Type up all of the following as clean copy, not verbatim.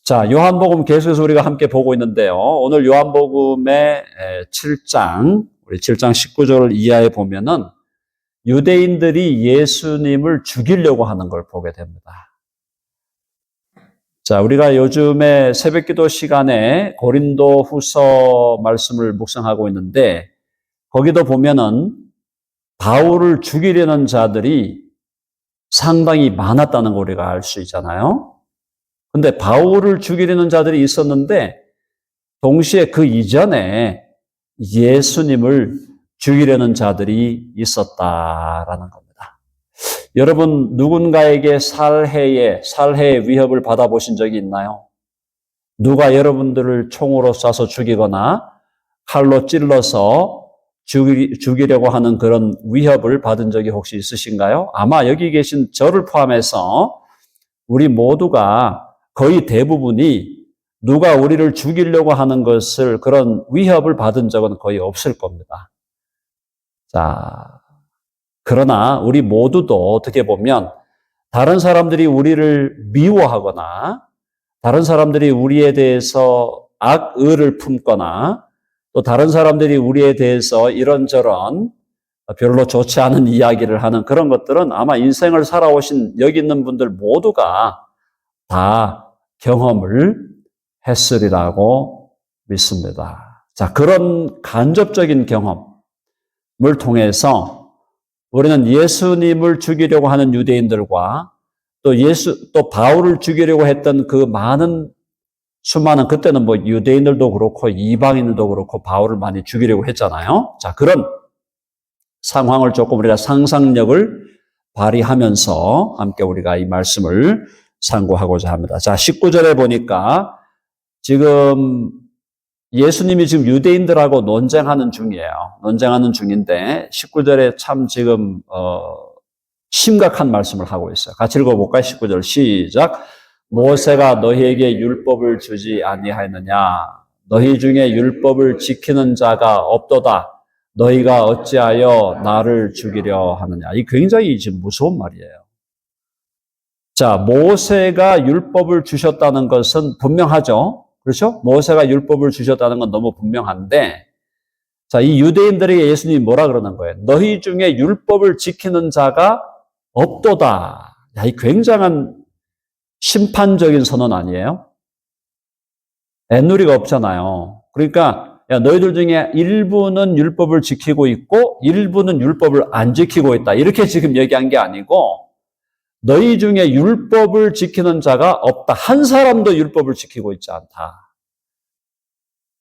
자, 요한복음 계속해서 우리가 함께 보고 있는데요. 오늘 요한복음의 7장, 우리 7장 19절 이하에 보면은 유대인들이 예수님을 죽이려고 하는 걸 보게 됩니다. 자, 우리가 요즘에 새벽기도 시간에 고린도 후서 말씀을 묵상하고 있는데 거기도 보면은 바울을 죽이려는 자들이 상당히 많았다는 걸 우리가 알 수 있잖아요. 근데 바울을 죽이려는 자들이 있었는데 동시에 그 이전에 예수님을 죽이려는 자들이 있었다라는 겁니다. 여러분 누군가에게 살해의 위협을 받아보신 적이 있나요? 누가 여러분들을 총으로 쏴서 죽이거나 칼로 찔러서 죽이려고 하는 그런 위협을 받은 적이 혹시 있으신가요? 아마 여기 계신 저를 포함해서 우리 모두가 거의 대부분이 누가 우리를 죽이려고 하는 것을 그런 위협을 받은 적은 거의 없을 겁니다. 자, 그러나 우리 모두도 어떻게 보면 다른 사람들이 우리를 미워하거나 다른 사람들이 우리에 대해서 악의를 품거나 또 다른 사람들이 우리에 대해서 이런저런 별로 좋지 않은 이야기를 하는 그런 것들은 아마 인생을 살아오신 여기 있는 분들 모두가 다 경험을 했으리라고 믿습니다. 자, 그런 간접적인 경험을 통해서 우리는 예수님을 죽이려고 하는 유대인들과 또 바울을 죽이려고 했던 그 수많은 그때는 뭐 유대인들도 그렇고 이방인들도 그렇고 바울을 많이 죽이려고 했잖아요. 자, 그런 상황을 조금 우리가 상상력을 발휘하면서 함께 우리가 이 말씀을 상고하고자 합니다. 자, 19절에 보니까 지금 예수님이 지금 유대인들하고 논쟁하는 중이에요. 논쟁하는 중인데 19절에 참 지금 심각한 말씀을 하고 있어요. 같이 읽어볼까요? 19절 시작. 모세가 너희에게 율법을 주지 아니하였느냐? 너희 중에 율법을 지키는 자가 없도다. 너희가 어찌하여 나를 죽이려 하느냐? 이 굉장히 지금 무서운 말이에요. 자, 모세가 율법을 주셨다는 것은 분명하죠. 그렇죠? 모세가 율법을 주셨다는 건 너무 분명한데, 자, 이 유대인들에게 예수님이 뭐라 그러는 거예요? 너희 중에 율법을 지키는 자가 없도다. 야, 이 굉장한 심판적인 선언 아니에요? 애누리가 없잖아요. 그러니까, 야, 너희들 중에 일부는 율법을 지키고 있고, 일부는 율법을 안 지키고 있다. 이렇게 지금 얘기한 게 아니고, 너희 중에 율법을 지키는 자가 없다. 한 사람도 율법을 지키고 있지 않다.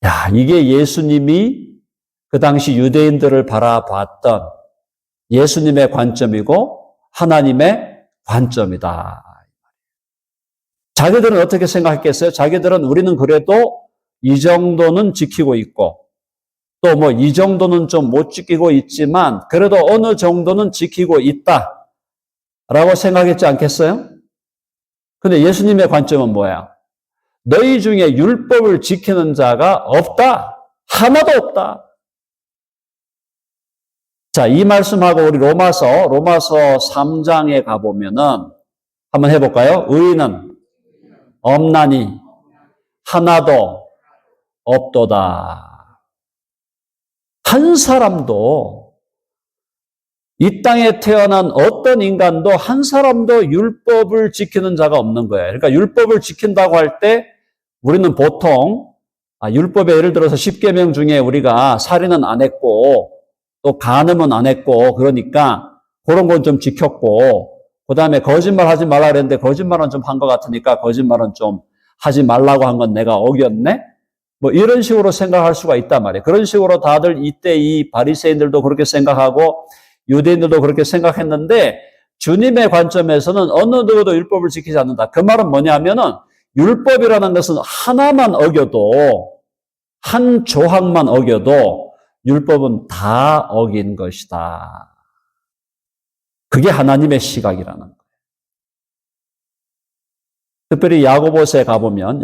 야, 이게 예수님이 그 당시 유대인들을 바라봤던 예수님의 관점이고 하나님의 관점이다. 자기들은 어떻게 생각했겠어요? 자기들은 우리는 그래도 이 정도는 지키고 있고 또 뭐 이 정도는 좀 못 지키고 있지만 그래도 어느 정도는 지키고 있다. 라고 생각했지 않겠어요? 근데 예수님의 관점은 뭐야? 너희 중에 율법을 지키는 자가 없다. 하나도 없다. 자, 이 말씀하고 우리 로마서 3장에 가보면은 한번 해볼까요? 의인은 없나니 하나도 없도다. 한 사람도 이 땅에 태어난 어떤 인간도 한 사람도 율법을 지키는 자가 없는 거예요. 그러니까 율법을 지킨다고 할 때 우리는 보통 율법에 예를 들어서 10계명 중에 우리가 살인은 안 했고 또 간음은 안 했고 그러니까 그런 건 좀 지켰고 그다음에 거짓말 하지 말라 그랬는데 거짓말은 좀 한 것 같으니까 거짓말은 좀 하지 말라고 한 건 내가 어겼네? 뭐 이런 식으로 생각할 수가 있단 말이에요. 그런 식으로 다들 이때 이 바리새인들도 그렇게 생각하고 유대인들도 그렇게 생각했는데 주님의 관점에서는 어느 누구도 율법을 지키지 않는다. 그 말은 뭐냐면은 율법이라는 것은 하나만 어겨도 한 조항만 어겨도 율법은 다 어긴 것이다. 그게 하나님의 시각이라는 거예요. 특별히 야고보서에 가보면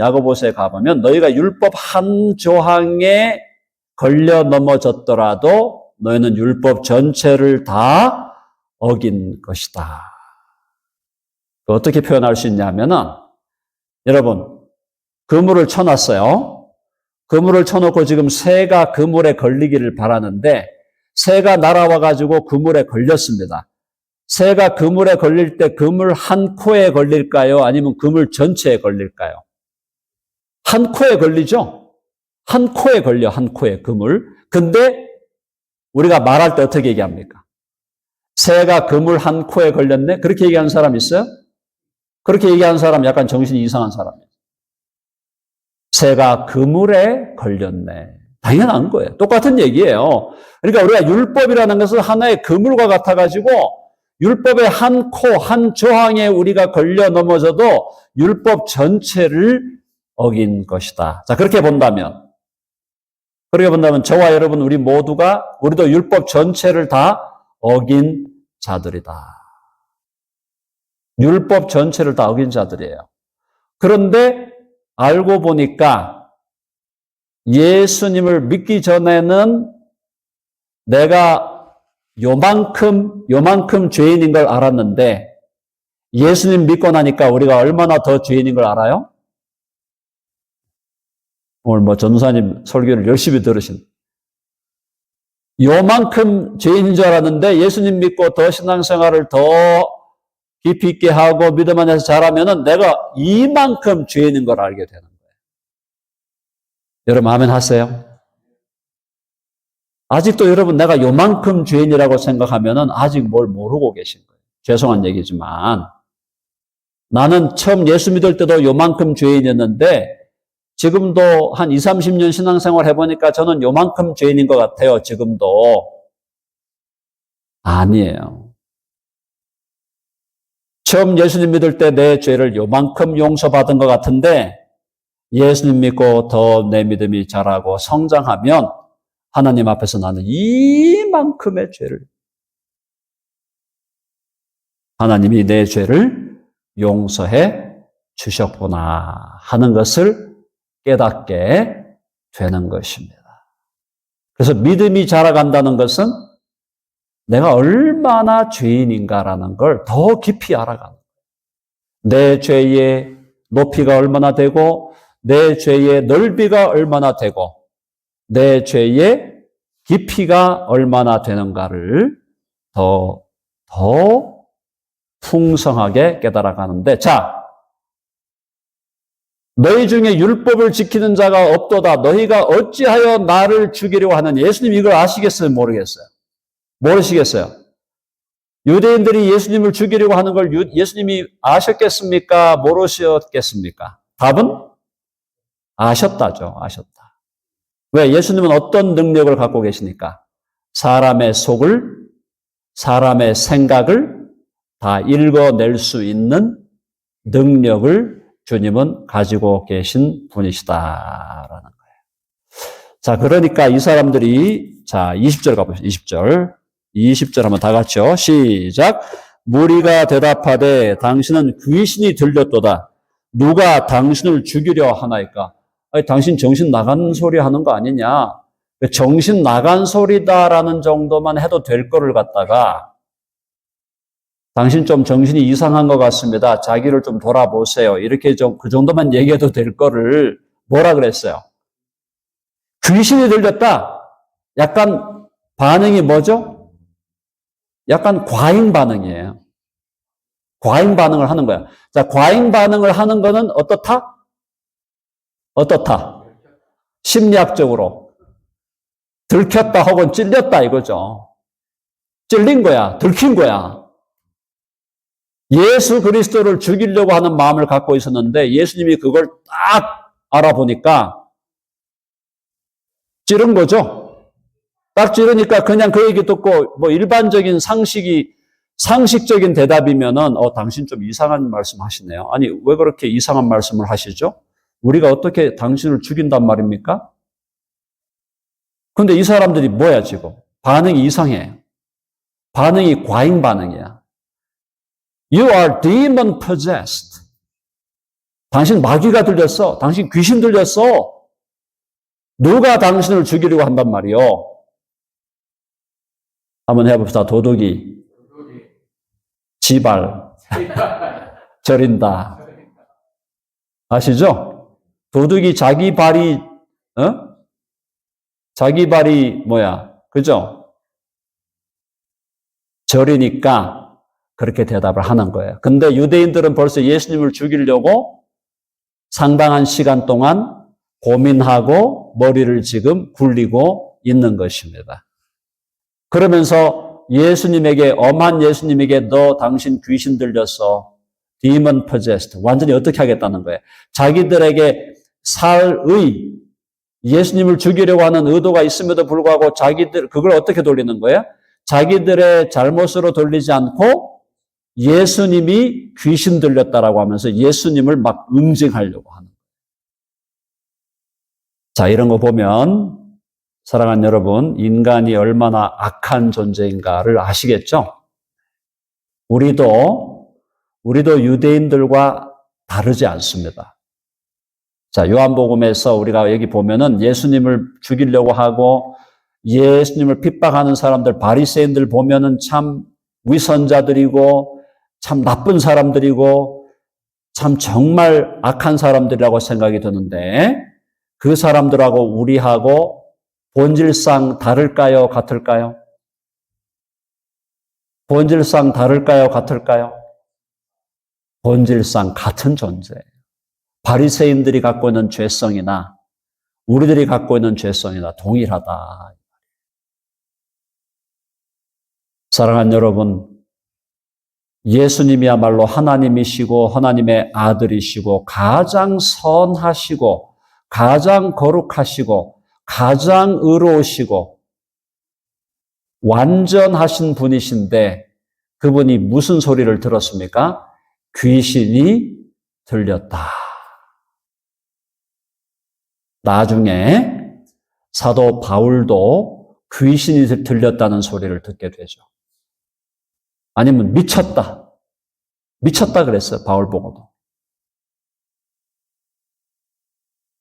너희가 율법 한 조항에 걸려 넘어졌더라도 너희는 율법 전체를 다 어긴 것이다. 어떻게 표현할 수 있냐면은 여러분 그물을 쳐놨어요. 그물을 쳐놓고 지금 새가 그물에 걸리기를 바라는데 새가 날아와가지고 그물에 걸렸습니다. 새가 그물에 걸릴 때 그물 한 코에 걸릴까요? 아니면 그물 전체에 걸릴까요? 한 코에 걸리죠? 한 코에 걸려, 한 코에 그물. 근데 우리가 말할 때 어떻게 얘기합니까? 새가 그물 한 코에 걸렸네? 그렇게 얘기하는 사람 있어요? 그렇게 얘기하는 사람 약간 정신이 이상한 사람이에요. 새가 그물에 걸렸네. 당연한 거예요. 똑같은 얘기예요. 그러니까 우리가 율법이라는 것은 하나의 그물과 같아가지고 율법의 한 코, 한 조항에 우리가 걸려 넘어져도 율법 전체를 어긴 것이다. 자, 그렇게 본다면 저와 여러분 우리 모두가 우리도 율법 전체를 다 어긴 자들이다. 율법 전체를 다 어긴 자들이에요. 그런데 알고 보니까 예수님을 믿기 전에는 내가 요만큼 죄인인 걸 알았는데 예수님 믿고 나니까 우리가 얼마나 더 죄인인 걸 알아요? 오늘 전도사님 설교를 열심히 들으신. 요만큼 죄인인 줄 알았는데 예수님 믿고 더 신앙생활을 더 깊이 있게 하고 믿음 안에서 잘하면은 내가 이만큼 죄인인 걸 알게 되는 거예요. 여러분 아멘 하세요? 아직도 여러분 내가 요만큼 죄인이라고 생각하면은 아직 뭘 모르고 계신 거예요. 죄송한 얘기지만 나는 처음 예수 믿을 때도 요만큼 죄인이었는데 지금도 한 20, 30년 신앙생활 해보니까 저는 요만큼 죄인인 것 같아요. 지금도. 아니에요. 처음 예수님 믿을 때 내 죄를 요만큼 용서받은 것 같은데 예수님 믿고 더 내 믿음이 자라고 성장하면 하나님 앞에서 나는 이만큼의 죄를 하나님이 내 죄를 용서해 주셨구나 하는 것을 깨닫게 되는 것입니다. 그래서 믿음이 자라간다는 것은 내가 얼마나 죄인인가라는 걸 더 깊이 알아가는 거예요. 내 죄의 높이가 얼마나 되고 내 죄의 넓이가 얼마나 되고 내 죄의 깊이가 얼마나 되는가를 더 풍성하게 깨달아가는데 자, 너희 중에 율법을 지키는 자가 없도다. 너희가 어찌하여 나를 죽이려고 하느냐. 예수님 이걸 아시겠어요? 모르겠어요? 모르시겠어요? 유대인들이 예수님을 죽이려고 하는 걸 예수님이 아셨겠습니까? 모르셨겠습니까? 답은 아셨다죠. 아셨다. 왜? 예수님은 어떤 능력을 갖고 계시니까? 사람의 속을, 사람의 생각을 다 읽어낼 수 있는 능력을 주님은 가지고 계신 분이시다라는 거예요. 자, 그러니까 이 사람들이, 자, 20절 가보시죠. 20절 한번 다 같이요. 시작. 무리가 대답하되 당신은 귀신이 들렸도다. 누가 당신을 죽이려 하나이까? 아니, 당신 정신 나간 소리 하는 거 아니냐? 정신 나간 소리다라는 정도만 해도 될 거를 갖다가 당신 좀 정신이 이상한 것 같습니다. 자기를 좀 돌아보세요. 이렇게 좀 그 정도만 얘기해도 될 거를 뭐라 그랬어요? 귀신이 들렸다. 약간 반응이 뭐죠? 약간 과잉 반응이에요. 과잉 반응을 하는 거야. 자, 과잉 반응을 하는 거는 어떻다? 어떻다? 심리학적으로. 들켰다 혹은 찔렸다 이거죠. 찔린 거야. 들킨 거야. 예수 그리스도를 죽이려고 하는 마음을 갖고 있었는데 예수님이 그걸 딱 알아보니까 찌른 거죠. 딱 찌르니까 그냥 그 얘기 듣고 뭐 일반적인 상식적인 대답이면은 당신 좀 이상한 말씀 하시네요. 아니 왜 그렇게 이상한 말씀을 하시죠? 우리가 어떻게 당신을 죽인단 말입니까? 근데 이 사람들이 뭐야 지금? 반응이 이상해. 반응이 과잉 반응이야. You are demon possessed. 당신 마귀가 들렸어. 당신 귀신 들렸어. 누가 당신을 죽이려고 한단 말이요. 한번 해봅시다. 도둑이 지발 저린다. 아시죠? 도둑이 자기 발이 뭐야? 그죠? 절이니까 그렇게 대답을 하는 거예요. 근데 유대인들은 벌써 예수님을 죽이려고 상당한 시간 동안 고민하고 머리를 지금 굴리고 있는 것입니다. 그러면서 엄한 예수님에게 너 당신 귀신 들렸어. demon possessed. 완전히 어떻게 하겠다는 거예요. 자기들에게 예수님을 죽이려고 하는 의도가 있음에도 불구하고 그걸 어떻게 돌리는 거예요? 자기들의 잘못으로 돌리지 않고 예수님이 귀신 들렸다라고 하면서 예수님을 막 응징하려고 하는 거예요. 자, 이런 거 보면 사랑하는 여러분, 인간이 얼마나 악한 존재인가를 아시겠죠? 우리도 유대인들과 다르지 않습니다. 자, 요한복음에서 우리가 여기 보면은 예수님을 죽이려고 하고 예수님을 핍박하는 사람들, 바리새인들 보면은 참 위선자들이고 참 나쁜 사람들이고 참 정말 악한 사람들이라고 생각이 드는데 그 사람들하고 우리하고 본질상 다를까요? 같을까요? 본질상 다를까요? 같을까요? 본질상 같은 존재예요. 바리새인들이 갖고 있는 죄성이나 우리들이 갖고 있는 죄성이나 동일하다. 사랑하는 여러분, 예수님이야말로 하나님이시고 하나님의 아들이시고 가장 선하시고 가장 거룩하시고 가장 의로우시고 완전하신 분이신데 그분이 무슨 소리를 들었습니까? 귀신이 들렸다. 나중에 사도 바울도 귀신이 들렸다는 소리를 듣게 되죠. 아니면 미쳤다 그랬어요. 바울 보고도.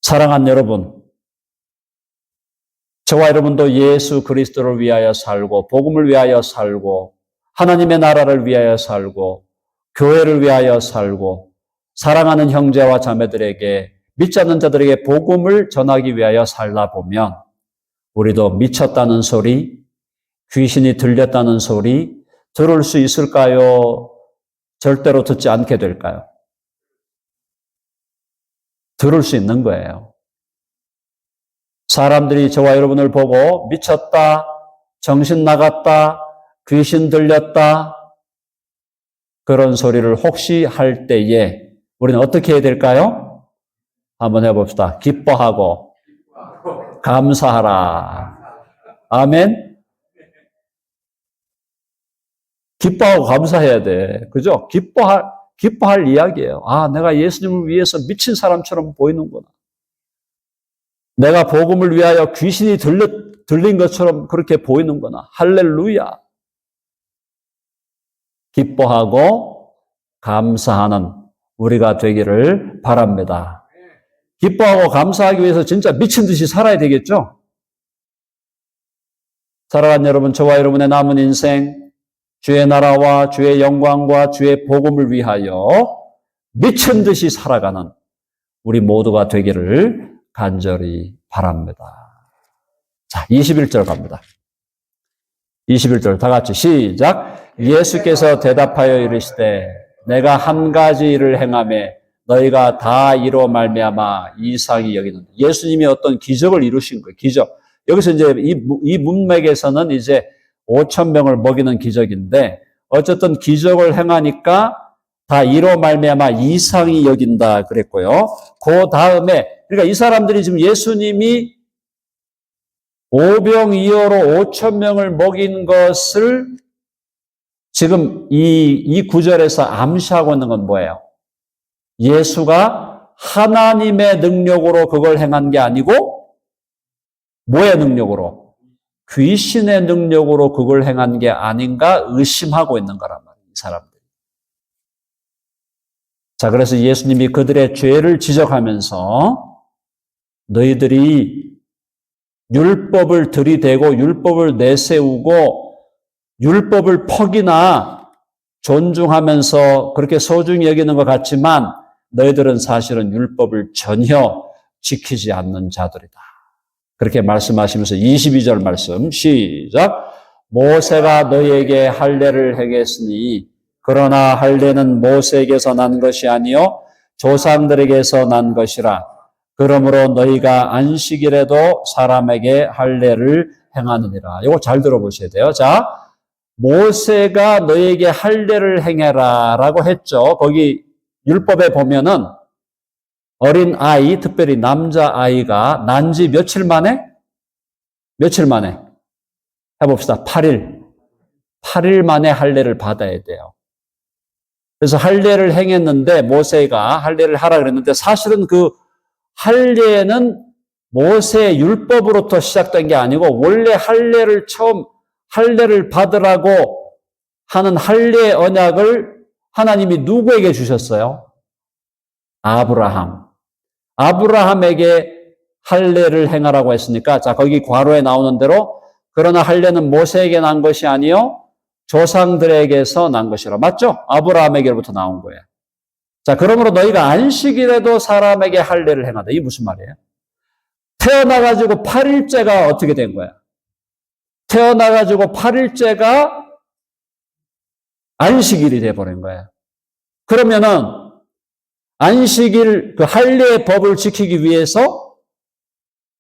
사랑하는 여러분, 저와 여러분도 예수 그리스도를 위하여 살고 복음을 위하여 살고 하나님의 나라를 위하여 살고 교회를 위하여 살고 사랑하는 형제와 자매들에게 믿지 않는 자들에게 복음을 전하기 위하여 살다 보면 우리도 미쳤다는 소리, 귀신이 들렸다는 소리 들을 수 있을까요? 절대로 듣지 않게 될까요? 들을 수 있는 거예요. 사람들이 저와 여러분을 보고 미쳤다, 정신 나갔다, 귀신 들렸다 그런 소리를 혹시 할 때에 우리는 어떻게 해야 될까요? 한번 해봅시다. 기뻐하고 감사하라. 아멘? 기뻐하고 감사해야 돼. 그죠? 기뻐할 이야기예요. 아, 내가 예수님을 위해서 미친 사람처럼 보이는구나. 내가 복음을 위하여 귀신이 들린 것처럼 그렇게 보이는구나. 할렐루야. 기뻐하고 감사하는 우리가 되기를 바랍니다. 기뻐하고 감사하기 위해서 진짜 미친 듯이 살아야 되겠죠? 사랑하는 여러분, 저와 여러분의 남은 인생 주의 나라와 주의 영광과 주의 복음을 위하여 미친 듯이 살아가는 우리 모두가 되기를 간절히 바랍니다. 자, 21절 갑니다. 21절 다 같이 시작. 예수께서 대답하여 이르시되 내가 한 가지 일을 행하매 너희가 다 이로 말미암아 이상히 여기는. 예수님이 어떤 기적을 이루신 거예요. 기적. 여기서 이제 이 문맥에서는 이제 5,000명을 먹이는 기적인데 어쨌든 기적을 행하니까 다 이로 말미암아 이상히 여긴다 그랬고요. 그 다음에 그러니까 이 사람들이 지금 예수님이 오병이어로 5,000명을 먹인 것을 지금 이 구절에서 암시하고 있는 건 뭐예요? 예수가 하나님의 능력으로 그걸 행한 게 아니고 뭐의 능력으로? 귀신의 능력으로 그걸 행한 게 아닌가 의심하고 있는 거란 말이에요. 이 사람들이. 자, 그래서 예수님이 그들의 죄를 지적하면서 너희들이 율법을 들이대고 율법을 내세우고 율법을 퍽이나 존중하면서 그렇게 소중히 여기는 것 같지만 너희들은 사실은 율법을 전혀 지키지 않는 자들이다. 그렇게 말씀하시면서 22절 말씀 시작. 모세가 너희에게 할례를 행했으니 그러나 할례는 모세에게서 난 것이 아니요 조상들에게서 난 것이라. 그러므로 너희가 안식일에도 사람에게 할례를 행하느니라. 이거 잘 들어보셔야 돼요. 자, 모세가 너희에게 할례를 행해라 라고 했죠. 거기 율법에 보면은 어린 아이, 특별히 남자아이가 난 지 며칠 만에? 며칠 만에? 해봅시다. 8일. 8일 만에 할례를 받아야 돼요. 그래서 할례를 행했는데 모세가 할례를 하라 그랬는데 사실은 그 할례는 모세의 율법으로부터 시작된 게 아니고 원래 할례를 처음 할례를 받으라고 하는 할례 언약을 하나님이 누구에게 주셨어요? 아브라함. 아브라함에게 할례를 행하라고 했으니까 자 거기 괄호에 나오는 대로 그러나 할례는 모세에게 난 것이 아니요 조상들에게서 난 것이라. 맞죠? 아브라함에게로부터 나온 거예요. 자, 그러므로 너희가 안식일에도 사람에게 할례를 행하다. 이게 무슨 말이에요? 태어나가지고 8일째가 어떻게 된 거야? 태어나가지고 8일째가 안식일이 돼버린 거예요. 그러면은 안식일, 그 할례의 법을 지키기 위해서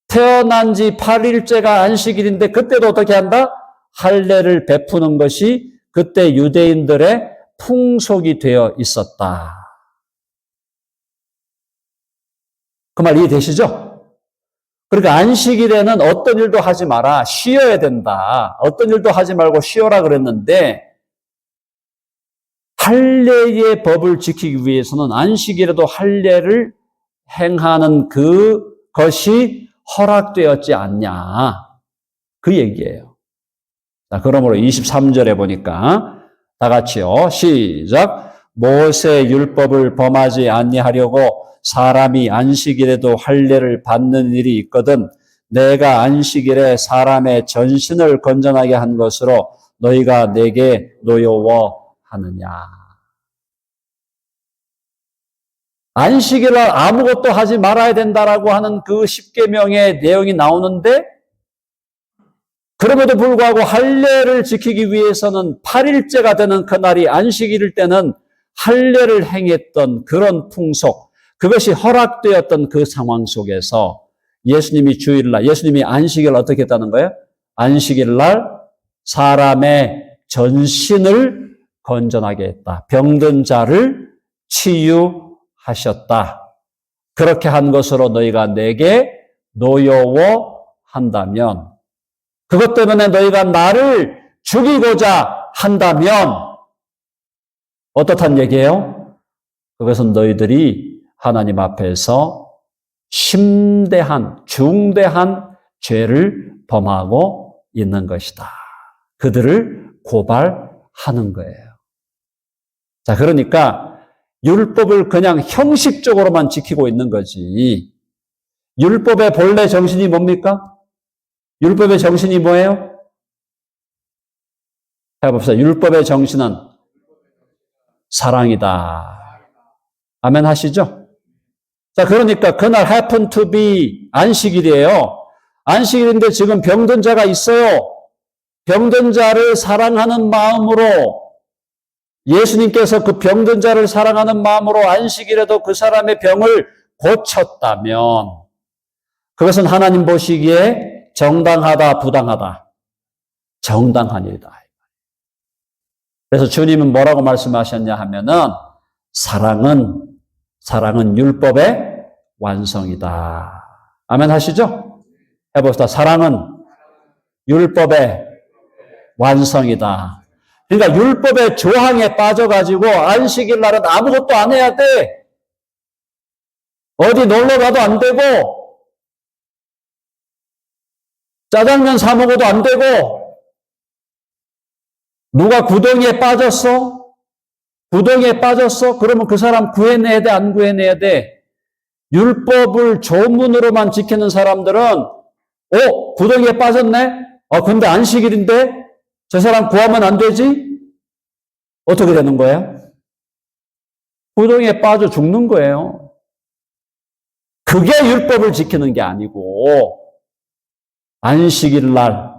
태어난 지 8일째가 안식일인데 그때도 어떻게 한다? 할례를 베푸는 것이 그때 유대인들의 풍속이 되어 있었다. 그 말 이해되시죠? 그러니까 안식일에는 어떤 일도 하지 마라. 쉬어야 된다. 어떤 일도 하지 말고 쉬어라 그랬는데 할례의 법을 지키기 위해서는 안식일에도 할례를 행하는 그것이 허락되었지 않냐. 그 얘기예요. 자, 그러므로 23절에 보니까 다 같이요. 시작. 모세 율법을 범하지 아니하려고 사람이 안식일에도 할례를 받는 일이 있거든 내가 안식일에 사람의 전신을 건전하게 한 것으로 너희가 내게 노여워하느냐. 안식일날 아무것도 하지 말아야 된다라고 하는 그 십계명의 내용이 나오는데 그럼에도 불구하고 할례를 지키기 위해서는 8일째가 되는 그날이 안식일일 때는 할례를 행했던 그런 풍속, 그것이 허락되었던 그 상황 속에서 예수님이 주일날, 예수님이 안식일을 어떻게 했다는 거예요? 안식일날 사람의 전신을 건전하게 했다. 병든 자를 치유하셨다. 그렇게 한 것으로 너희가 내게 노여워한다면 그것 때문에 너희가 나를 죽이고자 한다면 어떻단 얘기예요? 그것은 너희들이 하나님 앞에서 심대한, 중대한 죄를 범하고 있는 것이다. 그들을 고발하는 거예요. 자, 그러니까 율법을 그냥 형식적으로만 지키고 있는 거지. 율법의 본래 정신이 뭡니까? 율법의 정신이 뭐예요? 해봅시다. 율법의 정신은 사랑이다. 아멘 하시죠? 자, 그러니까 그날 happen to be 안식일이에요. 안식일인데 지금 병든 자가 있어요. 병든 자를 사랑하는 마음으로 예수님께서 그 병든 자를 사랑하는 마음으로 안식일에도 그 사람의 병을 고쳤다면 그것은 하나님 보시기에 정당하다, 부당하다? 정당한 일이다. 그래서 주님은 뭐라고 말씀하셨냐 하면은 사랑은 율법의 완성이다. 아멘 하시죠? 해봅시다. 사랑은 율법의 완성이다. 그러니까 율법의 조항에 빠져가지고 안식일 날은 아무것도 안 해야 돼. 어디 놀러 가도 안 되고 짜장면 사 먹어도 안 되고 누가 구덩이에 빠졌어? 구덩이에 빠졌어? 그러면 그 사람 구해내야 돼? 안 구해내야 돼? 율법을 조문으로만 지키는 사람들은 구덩이에 빠졌네? 근데 안식일인데 저 사람 구하면 안 되지? 어떻게 되는 거예요? 구덩이에 빠져 죽는 거예요. 그게 율법을 지키는 게 아니고 안식일 날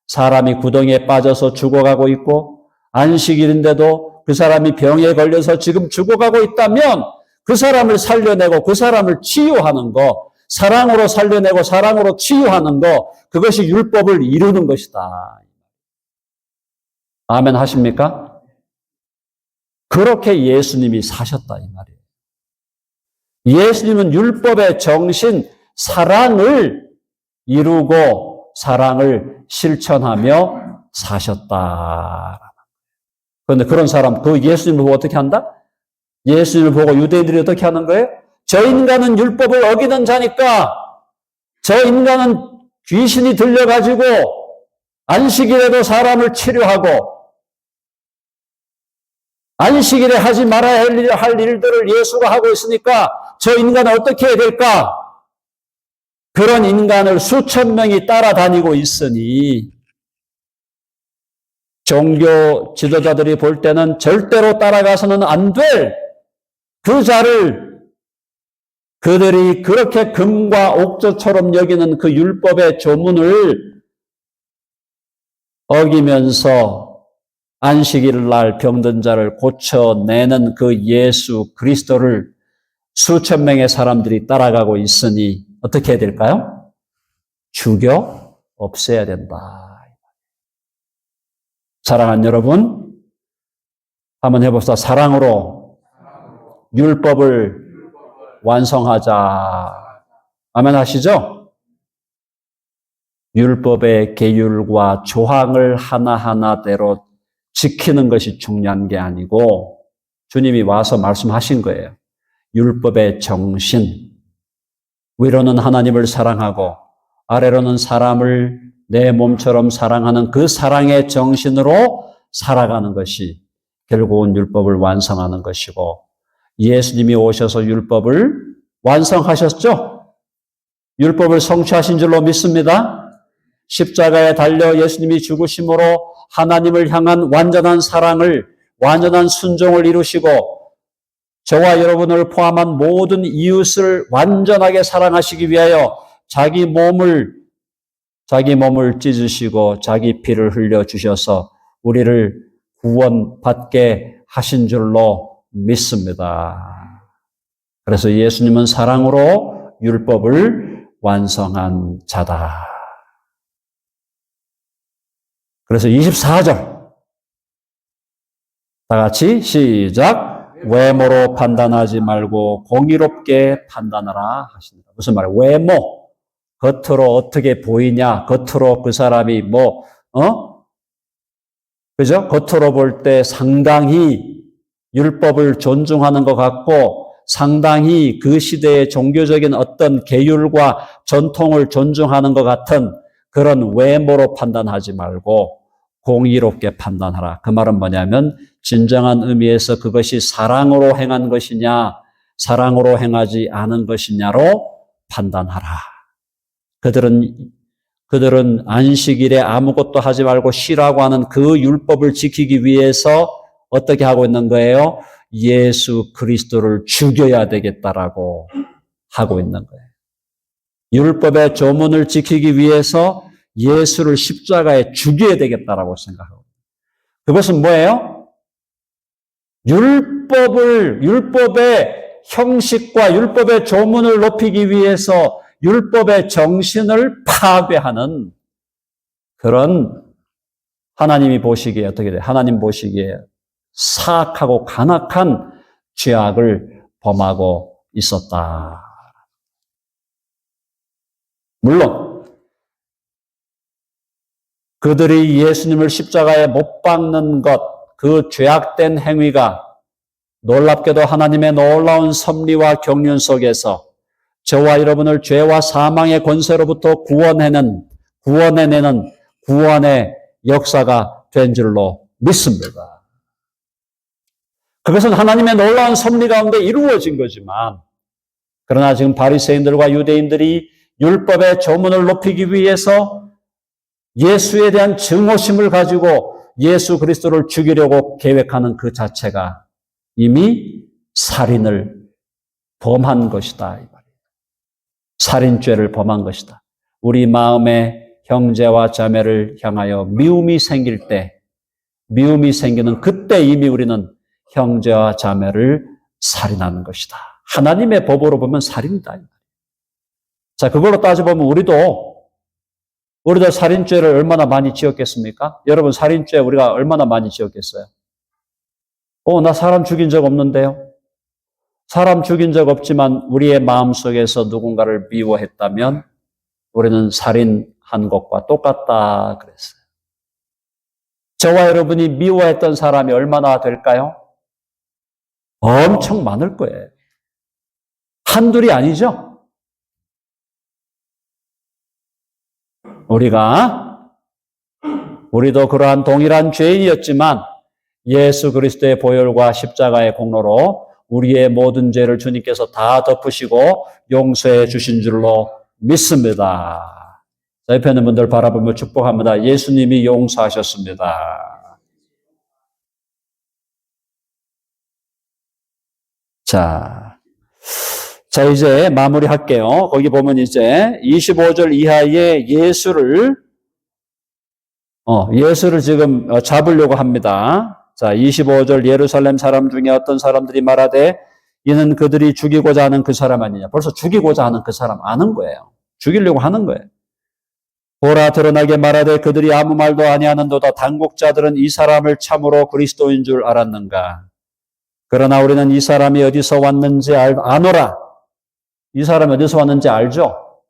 사람이 구덩이에 빠져서 죽어가고 있고 안식일인데도 그 사람이 병에 걸려서 지금 죽어가고 있다면 그 사람을 살려내고 그 사람을 치유하는 거, 사랑으로 살려내고 사랑으로 치유하는 거, 그것이 율법을 이루는 것이다. 아멘 하십니까? 그렇게 예수님이 사셨다 이 말이에요. 예수님은 율법의 정신, 사랑을 이루고 사랑을 실천하며 사셨다. 그런데 그런 사람, 그 예수님을 보고 어떻게 한다? 예수님을 보고 유대인들이 어떻게 하는 거예요? 저 인간은 율법을 어기는 자니까 저 인간은 귀신이 들려가지고 안식일에도 사람을 치료하고 안식일에 하지 말아야 할 일들을 예수가 하고 있으니까 저 인간은 어떻게 해야 될까? 그런 인간을 수천 명이 따라다니고 있으니 종교 지도자들이 볼 때는 절대로 따라가서는 안 될 그 자를 그들이 그렇게 금과 옥조처럼 여기는 그 율법의 조문을 어기면서 안식일 날 병든 자를 고쳐내는 그 예수 그리스도를 수천 명의 사람들이 따라가고 있으니 어떻게 해야 될까요? 죽여 없애야 된다. 사랑하는 여러분, 한번 해봅시다. 사랑으로 율법을 완성하자. 아멘 하시죠? 율법의 계율과 조항을 하나하나대로 지키는 것이 중요한 게 아니고 주님이 와서 말씀하신 거예요. 율법의 정신, 위로는 하나님을 사랑하고 아래로는 사람을 내 몸처럼 사랑하는 그 사랑의 정신으로 살아가는 것이 결국은 율법을 완성하는 것이고 예수님이 오셔서 율법을 완성하셨죠? 율법을 성취하신 줄로 믿습니다. 십자가에 달려 예수님이 죽으심으로 하나님을 향한 완전한 사랑을, 완전한 순종을 이루시고 저와 여러분을 포함한 모든 이웃을 완전하게 사랑하시기 위하여 자기 몸을 찢으시고 자기 피를 흘려주셔서 우리를 구원받게 하신 줄로 믿습니다. 그래서 예수님은 사랑으로 율법을 완성한 자다. 그래서 24절 다 같이 시작. 외모로 판단하지 말고 공의롭게 판단하라 하십니다. 무슨 말이에요? 외모. 겉으로 어떻게 보이냐? 겉으로 그 사람이 그죠? 겉으로 볼 때 상당히 율법을 존중하는 것 같고 상당히 그 시대의 종교적인 어떤 계율과 전통을 존중하는 것 같은 그런 외모로 판단하지 말고 공의롭게 판단하라. 그 말은 뭐냐면 진정한 의미에서 그것이 사랑으로 행한 것이냐 사랑으로 행하지 않은 것이냐로 판단하라. 그들은 안식일에 아무것도 하지 말고 쉬라고 하는 그 율법을 지키기 위해서 어떻게 하고 있는 거예요? 예수 그리스도를 죽여야 되겠다라고 하고 있는 거예요. 율법의 조문을 지키기 위해서 예수를 십자가에 죽여야 되겠다라고 생각하고. 그것은 뭐예요? 율법의 형식과 율법의 조문을 높이기 위해서 율법의 정신을 파괴하는 그런 하나님이 보시기에 어떻게 돼요? 하나님 보시기에 사악하고 간악한 죄악을 범하고 있었다. 물론 그들이 예수님을 십자가에 못 박는 것, 그 죄악된 행위가 놀랍게도 하나님의 놀라운 섭리와 경륜 속에서 저와 여러분을 죄와 사망의 권세로부터 구원해내는 구원의 역사가 된 줄로 믿습니다. 그것은 하나님의 놀라운 섭리 가운데 이루어진 거지만 그러나 지금 바리새인들과 유대인들이 율법의 조문을 높이기 위해서 예수에 대한 증오심을 가지고 예수 그리스도를 죽이려고 계획하는 그 자체가 이미 살인을 범한 것이다. 살인죄를 범한 것이다. 우리 마음에 형제와 자매를 향하여 미움이 생길 때, 미움이 생기는 그때 이미 우리는 형제와 자매를 살인하는 것이다. 하나님의 법으로 보면 살인이다. 자, 그걸로 따져보면 우리도 살인죄를 얼마나 많이 지었겠습니까? 여러분, 살인죄 우리가 얼마나 많이 지었겠어요? 나 사람 죽인 적 없는데요? 사람 죽인 적 없지만 우리의 마음속에서 누군가를 미워했다면 우리는 살인한 것과 똑같다 그랬어요. 저와 여러분이 미워했던 사람이 얼마나 될까요? 엄청 많을 거예요. 한둘이 아니죠? 우리도 그러한 동일한 죄인이었지만 예수 그리스도의 보혈과 십자가의 공로로 우리의 모든 죄를 주님께서 다 덮으시고 용서해 주신 줄로 믿습니다. 자, 옆에 있는 분들 바라보며 축복합니다. 예수님이 용서하셨습니다. 자, 이제 마무리할게요. 거기 보면 이제 25절 이하에 예수를 지금 잡으려고 합니다. 자, 25절 예루살렘 사람 중에 어떤 사람들이 말하되 이는 그들이 죽이고자 하는 그 사람 아니냐. 벌써 죽이고자 하는 그 사람 아는 거예요. 죽이려고 하는 거예요. 보라 드러나게 말하되 그들이 아무 말도 아니하는도다. 당국자들은 이 사람을 참으로 그리스도인 줄 알았는가. 그러나 우리는 이 사람이 어디서 왔는지 아노라. 이 사람이 어디서 왔는지 알죠?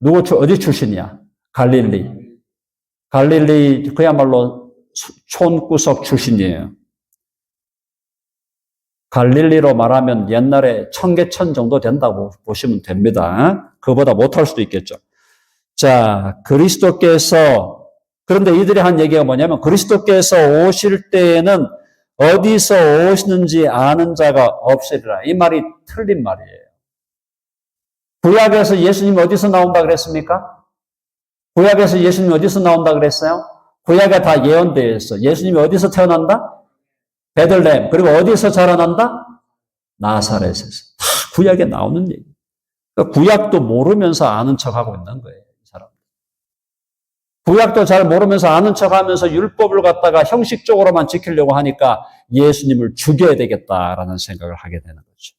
어디 출신이야? 갈릴리 그야말로 촌구석 출신이에요. 갈릴리로 말하면 옛날에 청계천 정도 된다고 보시면 됩니다. 그보다 못할 수도 있겠죠. 자, 그런데 이들이 한 얘기가 뭐냐면 그리스도께서 오실 때에는 어디서 오시는지 아는 자가 없으리라. 이 말이 틀린 말이에요. 구약에서 예수님 어디서 나온다 그랬습니까? 구약에서 예수님 어디서 나온다 그랬어요? 구약에 다 예언되어 있어. 예수님이 어디서 태어난다? 베들레헴. 그리고 어디서 자라난다? 나사렛에서. 다 구약에 나오는 얘기. 그러니까 구약도 모르면서 아는 척하고 있는 거예요. 이 사람. 구약도 잘 모르면서 아는 척하면서 율법을 갖다가 형식적으로만 지키려고 하니까 예수님을 죽여야 되겠다라는 생각을 하게 되는 거죠.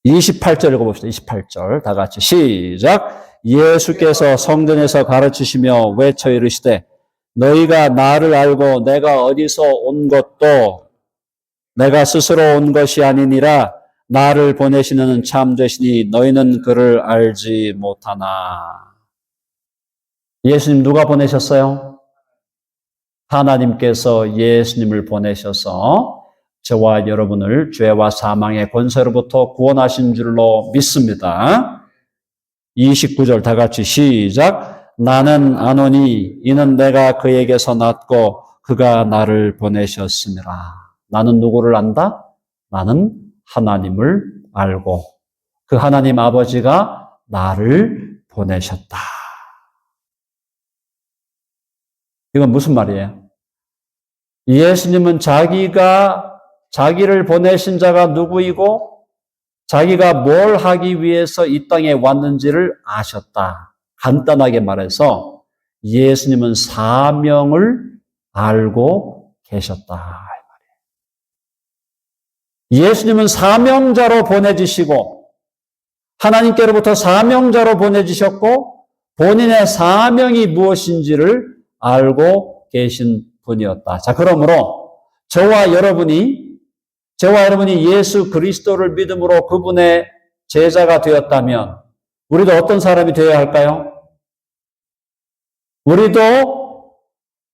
28절 읽어봅시다. 28절 다 같이 시작. 예수께서 성전에서 가르치시며 외쳐 이르시되 너희가 나를 알고 내가 어디서 온 것도 내가 스스로 온 것이 아니니라. 나를 보내시는 참 되시니 너희는 그를 알지 못하나. 예수님 누가 보내셨어요? 하나님께서 예수님을 보내셔서 저와 여러분을 죄와 사망의 권세로부터 구원하신 줄로 믿습니다. 29절 다 같이 시작. 나는 아노니 이는 내가 그에게서 났고 그가 나를 보내셨음이라. 나는 누구를 안다? 나는 하나님을 알고 그 하나님 아버지가 나를 보내셨다. 이건 무슨 말이에요? 예수님은 자기를 보내신 자가 누구이고 자기가 뭘 하기 위해서 이 땅에 왔는지를 아셨다. 간단하게 말해서 예수님은 사명을 알고 계셨다. 예수님은 사명자로 보내지시고 하나님께로부터 사명자로 보내지셨고 본인의 사명이 무엇인지를 알고 계신 분이었다. 자, 그러므로 저와 여러분이 예수 그리스도를 믿음으로 그분의 제자가 되었다면 우리도 어떤 사람이 되어야 할까요? 우리도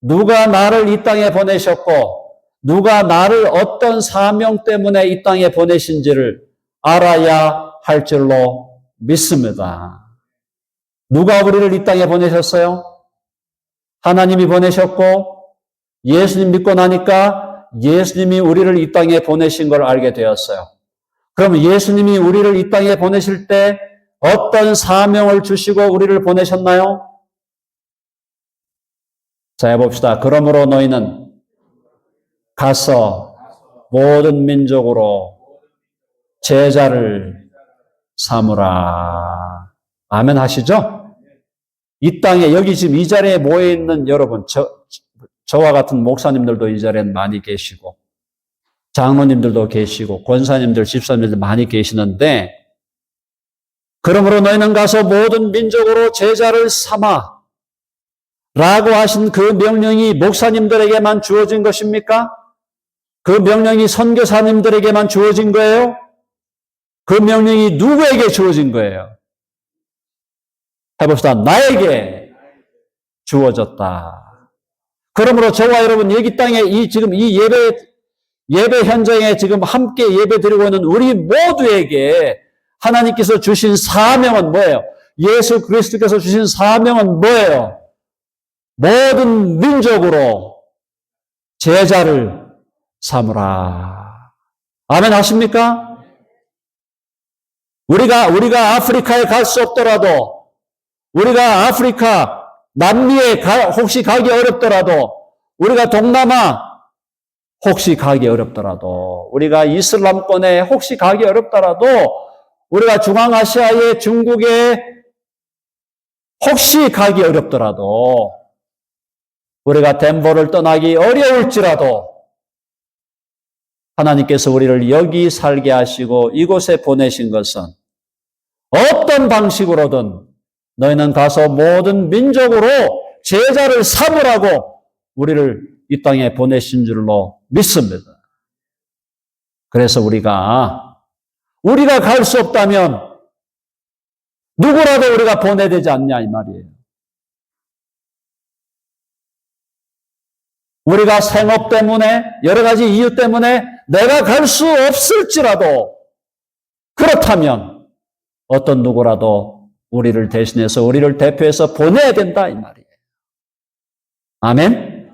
누가 나를 이 땅에 보내셨고 누가 나를 어떤 사명 때문에 이 땅에 보내신지를 알아야 할 줄로 믿습니다. 누가 우리를 이 땅에 보내셨어요? 하나님이 보내셨고 예수님 믿고 나니까 예수님이 우리를 이 땅에 보내신 걸 알게 되었어요. 그럼 예수님이 우리를 이 땅에 보내실 때 어떤 사명을 주시고 우리를 보내셨나요? 자, 해봅시다. 그러므로 너희는 가서 모든 민족으로 제자를 삼으라. 아멘 하시죠? 이 땅에 여기 지금 이 자리에 모여 있는 여러분, 저와 같은 목사님들도 이 자리에 많이 계시고 장로님들도 계시고 권사님들, 집사님들 많이 계시는데 그러므로 너희는 가서 모든 민족으로 제자를 삼아 라고 하신 그 명령이 목사님들에게만 주어진 것입니까? 그 명령이 선교사님들에게만 주어진 거예요? 그 명령이 누구에게 주어진 거예요? 해봅시다. 나에게 주어졌다. 그러므로 저와 여러분 여기 땅에 지금 이 예배 현장에 지금 함께 예배 드리고 있는 우리 모두에게 하나님께서 주신 사명은 뭐예요? 예수 그리스도께서 주신 사명은 뭐예요? 모든 민족으로 제자를 삼으라. 아멘 하십니까? 우리가 아프리카에 갈 수 없더라도, 우리가 아프리카, 남미에 혹시 가기 어렵더라도, 우리가 동남아 혹시 가기 어렵더라도, 우리가 이슬람권에 혹시 가기 어렵더라도, 우리가 중앙아시아의 중국에 혹시 가기 어렵더라도, 우리가 덴버를 떠나기 어려울지라도, 하나님께서 우리를 여기 살게 하시고 이곳에 보내신 것은 어떤 방식으로든 너희는 가서 모든 민족으로 제자를 삼으라고 우리를 이 땅에 보내신 줄로 믿습니다. 그래서 우리가 갈 수 없다면 누구라도 우리가 보내야 되지 않냐 이 말이에요. 우리가 생업 때문에 여러 가지 이유 때문에 내가 갈 수 없을지라도 그렇다면 어떤 누구라도 우리를 대신해서 우리를 대표해서 보내야 된다 이 말이에요. 아멘.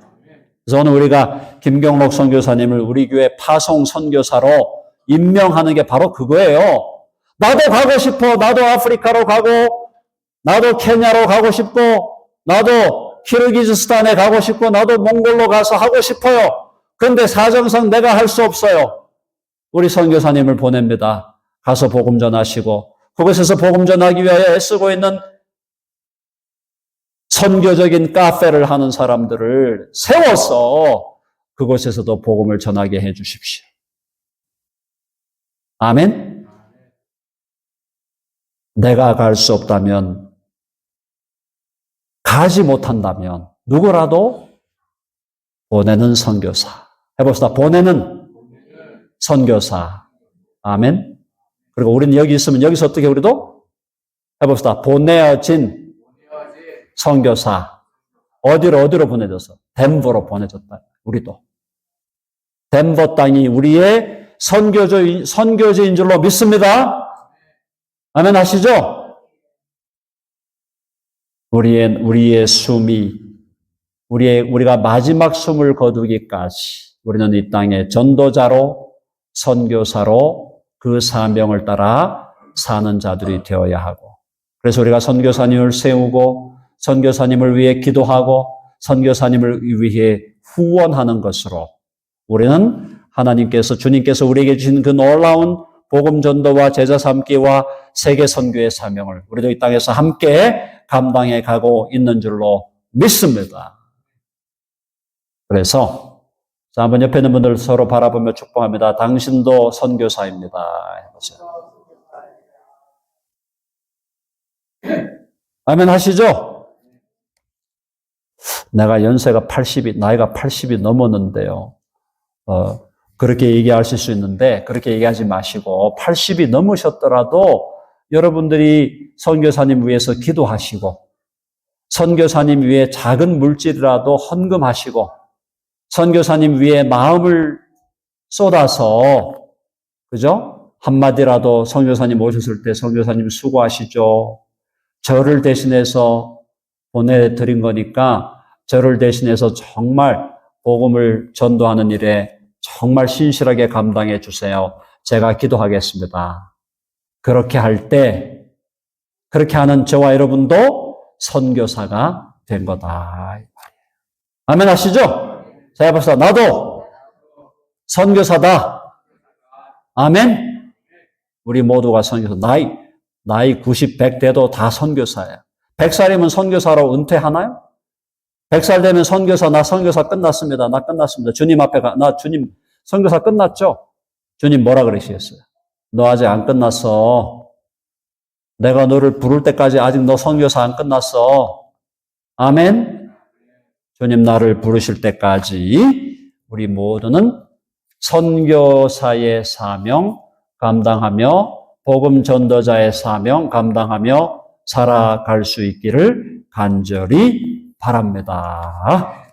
그래서 오늘 우리가 김경록 선교사님을 우리 교회 파송 선교사로 임명하는 게 바로 그거예요. 나도 가고 싶어. 나도 아프리카로 가고 나도 케냐로 가고 싶고 나도 키르기즈스탄에 가고 싶고 나도 몽골로 가서 하고 싶어요. 그런데 사정상 내가 할 수 없어요. 우리 선교사님을 보냅니다. 가서 복음 전하시고 그곳에서 복음 전하기 위하여 애쓰고 있는 선교적인 카페를 하는 사람들을 세워서 그곳에서도 복음을 전하게 해 주십시오. 아멘? 내가 갈 수 없다면 가지 못한다면 누구라도 보내는 선교사. 해봅시다. 보내는 선교사. 아멘. 그리고 우리는 여기 있으면 여기서 어떻게 우리도? 해봅시다. 보내어진 선교사. 어디로 보내졌어? 덴버로 보내졌다. 우리도. 덴버 땅이 우리의 선교지인 줄로 믿습니다. 아멘 하시죠? 우리의 숨이, 우리가 마지막 숨을 거두기까지 우리는 이 땅에 전도자로, 선교사로 그 사명을 따라 사는 자들이 되어야 하고, 그래서 우리가 선교사님을 세우고, 선교사님을 위해 기도하고, 선교사님을 위해 후원하는 것으로 우리는 주님께서 우리에게 주신 그 놀라운 복음 전도와 제자 삼기와 세계 선교의 사명을 우리도 이 땅에서 함께 감당해 가고 있는 줄로 믿습니다. 그래서 한번 옆에 있는 분들 서로 바라보며 축복합니다. 당신도 선교사입니다. 아멘 하시죠? 나이가 80이 넘었는데요. 그렇게 얘기하실 수 있는데 그렇게 얘기하지 마시고 80이 넘으셨더라도 여러분들이 선교사님 위해서 기도하시고 선교사님 위해 작은 물질이라도 헌금하시고 선교사님 위해 마음을 쏟아서 그죠? 한마디라도 선교사님 오셨을 때 선교사님 수고하시죠. 저를 대신해서 보내드린 거니까 저를 대신해서 정말 복음을 전도하는 일에 정말 신실하게 감당해 주세요. 제가 기도하겠습니다. 그렇게 하는 저와 여러분도 선교사가 된 거다. 아멘 하시죠? 자, 해봅시다. 나도 선교사다. 아멘? 우리 모두가 선교사. 나이 90, 100 돼도 다 선교사예요. 100살이면 선교사로 은퇴하나요? 100살 되면 선교사, 나 선교사 끝났습니다. 나 끝났습니다. 주님 앞에 나 주님 선교사 끝났죠? 주님 뭐라 그러시겠어요? 너 아직 안 끝났어. 내가 너를 부를 때까지 아직 너 선교사 안 끝났어. 아멘? 주님 나를 부르실 때까지 우리 모두는 선교사의 사명 감당하며 복음 전도자의 사명 감당하며 살아갈 수 있기를 간절히 바랍니다.